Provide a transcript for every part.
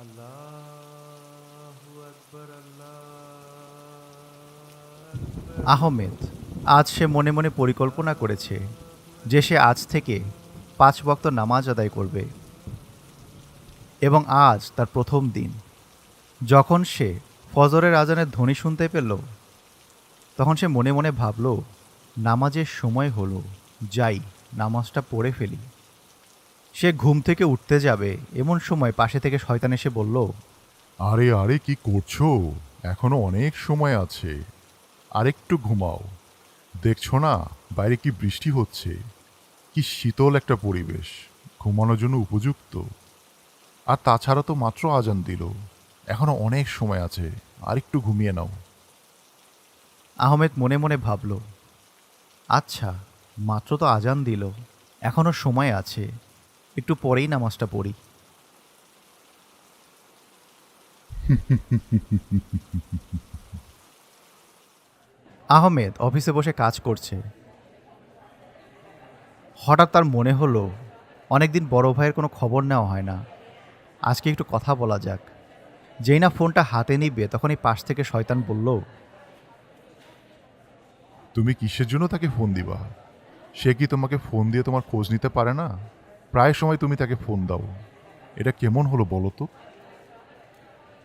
আল্লাহু আকবার, আহমেদ আজ সে মনে মনে পরিকল্পনা করেছে যে সে আজ থেকে 5 ওয়াক্ত নামাজ আদায় করবে। এবং আজ তার প্রথম দিন। যখন সে ফজরের আজানের ধ্বনি শুনতে পেল, তখন সে মনে মনে ভাবল, নামাজের সময় হলো, যাই নামাজটা পড়ে ফেলি। সে ঘুম থেকে উঠতে যাবে এমন সময় পাশে থেকে শয়তান এসে বলল, আরে আরে কি করছো? এখনো অনেক সময় আছে, আরেকটু ঘুমাও। দেখছো না বাইরে কি বৃষ্টি হচ্ছে? কি শীতল একটা পরিবেশ, ঘুমানোর জন্য উপযুক্ত। আর তাছাড়া তো মাত্র আজান দিল, এখনো অনেক সময় আছে, আরেকটু ঘুমিয়ে নাও। আহমেদ মনে মনে ভাবল, আচ্ছা, মাত্র তো আজান দিল, এখনও সময় আছে, একটু পরেই নামাজটা পড়ি। আহমেদ অফিসে বসে কাজ করছে। হঠাৎ তার মনে হলো, অনেকদিন বড় ভাইয়ের কোনো খবর নেওয়া হয় না, আজকে একটু কথা বলা যাক। যেই না ফোনটা হাতে নিবে তখনই পাশ থেকে শয়তান বলল, তুমি কিসের জন্য তাকে ফোন দিবা? সে কি তোমাকে ফোন দিয়ে তোমার খোঁজ নিতে পারে না? প্রায় সময় তুমি তাকে ফোন দাও, এটা কেমন হলো বলো তো?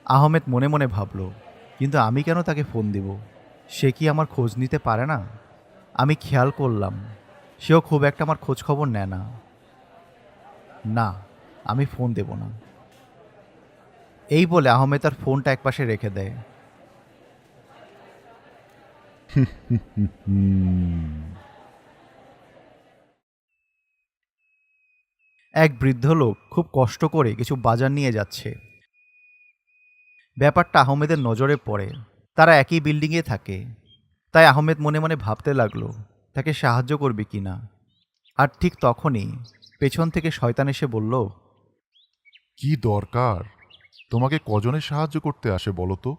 আহমেদ মনে মনে ভাবল, কিন্তু আমি কেন তাকে ফোন দিব? সে কি আমার খোঁজ নিতে পারে না? আমি খেয়াল করলাম সেও খুব একটা আমার খোঁজ খবর নেয় না। না, আমি ফোন দেব না। এই বলে আহমেদ তার ফোনটা একপাশে রেখে দেয়। এক বৃদ্ধ লোক খুব কষ্ট করে কিছু বাজার নিয়ে যাচ্ছে। ব্যাপারটা আহমেদের নজরে পড়ে। তারা একই বিল্ডিংয়ে থাকে। তাই আহমেদ মনে মনে ভাবতে লাগলো, তাকে সাহায্য করবে কিনা। আর ঠিক তখনই পেছন থেকে শয়তান এসে বলল, কি দরকার? তোমাকে কজনের সাহায্য করতে আসে বলো তো?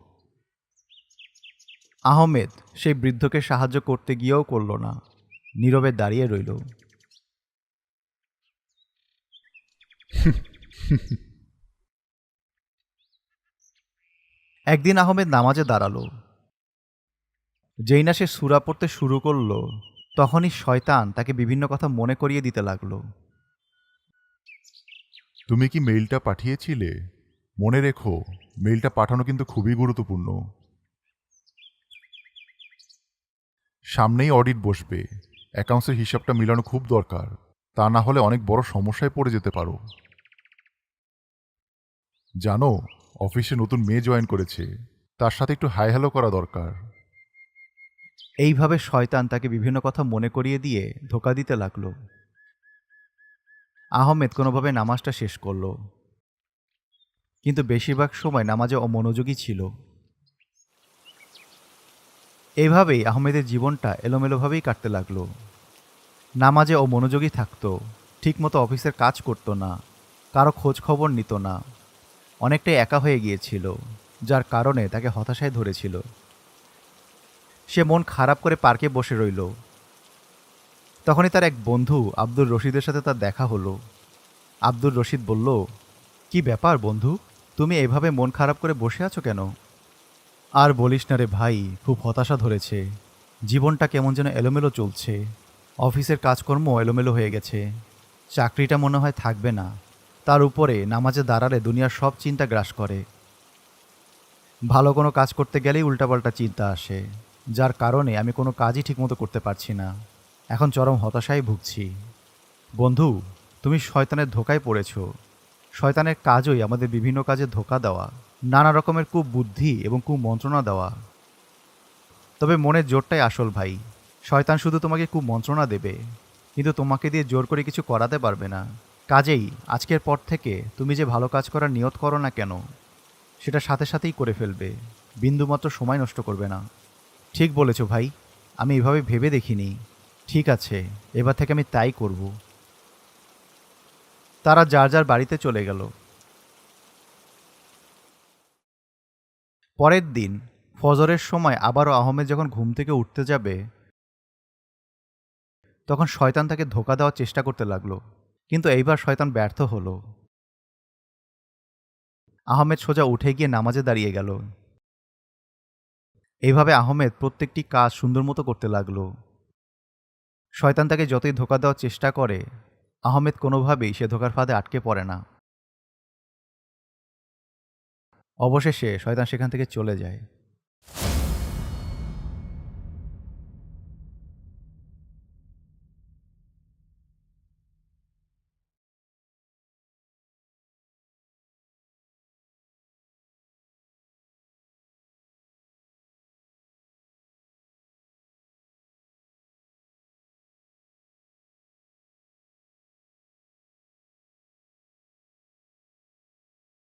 আহমেদ সেই বৃদ্ধকে সাহায্য করতে গিয়েও করল না, নীরবে দাঁড়িয়ে রইল। একদিন আহমেদ নামাজে দাঁড়ালো। যেই না সে সূরা পড়তে শুরু করলো, তখনই শয়তান তাকে বিভিন্ন কথা মনে করিয়ে দিতে লাগলো। তুমি কি মেইলটা পাঠিয়েছিলে? মনে রেখো, মেইলটা পাঠানো কিন্তু খুবই গুরুত্বপূর্ণ। সামনেই অডিট বসবে, অ্যাকাউন্টসের হিসাবটা মিলানো খুব দরকার। তা না হলে অনেক বড় সমস্যায় পড়ে যেতে পারো। জানো, অফিসে নতুন মেয়ে জয়েন করেছে, তার সাথে একটু হাই হ্যালো করা দরকার। এইভাবে শয়তান তাকে বিভিন্ন কথা মনে করিয়ে দিয়ে ধোঁকা দিতে লাগলো। আহমেদ কোনোভাবে নামাজটা শেষ করলো, কিন্তু বেশিরভাগ সময় নামাজে অমনোযোগী ছিল। এইভাবেই আহমেদের জীবনটা এলোমেলোভাবেই কাটতে লাগলো। নামাজে অমনোযোগী থাকতো, ঠিকমতো অফিসের কাজ করতো না, কারো খোঁজ খবর নিত না, অনেকটাই একা হয়ে গিয়েছিল, যার কারণে তাকে হতাশায় ধরেছিল। সে মন খারাপ করে পার্কে বসে রইল। তখনই তার এক বন্ধু আব্দুর রশিদের সাথে তার দেখা হলো। আব্দুর রশিদ বলল, কি ব্যাপার বন্ধু, তুমি এভাবে মন খারাপ করে বসে আছো কেন? আর বলিস না রে ভাই, খুব হতাশা ধরেছে। জীবনটা কেমন যেন এলোমেলো চলছে। অফিসের কাজকর্ম এলোমেলো হয়ে গেছে। চাকরিটা মনে হয় থাকবে না। তার উপরে নামাজে দাঁড়ালে দুনিয়ার সব চিন্তা গ্রাস করে। ভালো কোনো কাজ করতে গেলেই উল্টাপাল্টা চিন্তা আসে, যার কারণে আমি কোনো কাজই ঠিকমতো করতে পারছি না। এখন চরম হতাশায় ভুগছি। বন্ধু, তুমি শয়তানের ধোকায় পড়েছ। শয়তানের কাজই আমাদের বিভিন্ন কাজে ধোকা দেওয়া, নানা রকমের কুবুদ্ধি এবং কুমন্ত্রণা দেওয়া। তবে মনের জোরটাই আসল ভাই। শয়তান শুধু তোমাকে কুমন্ত্রণা দেবে, কিন্তু তোমাকে দিয়ে জোর করে কিছু করাতে পারবে না। কাজেই আজকের পর থেকে তুমি যে ভালো কাজ করার নিয়ত করো না কেন, সেটা সাথে সাথেই করে ফেলবে, বিন্দুমাত্র সময় নষ্ট করবে না। ঠিক বলেছ ভাই, আমি এভাবে ভেবে দেখিনি। ঠিক আছে, এবার থেকে আমি তাই করব। তারা যার যার বাড়িতে চলে গেল। পরের দিন ফজরের সময় আবারও আহমেদ যখন ঘুম থেকে উঠতে যাবে, তখন শয়তান তাকে ধোঁকা দেওয়ার চেষ্টা করতে লাগলো। কিন্তু এইবার শয়তান ব্যর্থ হলো। আহমেদ সোজা উঠে গিয়ে নামাজে দাঁড়িয়ে গেল। এইভাবে আহমেদ প্রত্যেকটি কাজ সুন্দর মতো করতে লাগলো। শয়তান তাকে যতই ধোঁকা দেওয়ার চেষ্টা করে, আহমেদ কোনোভাবেই সে ধোঁকার ফাঁদে আটকে পড়ে না। অবশেষে শয়তান সেখান থেকে চলে যায়।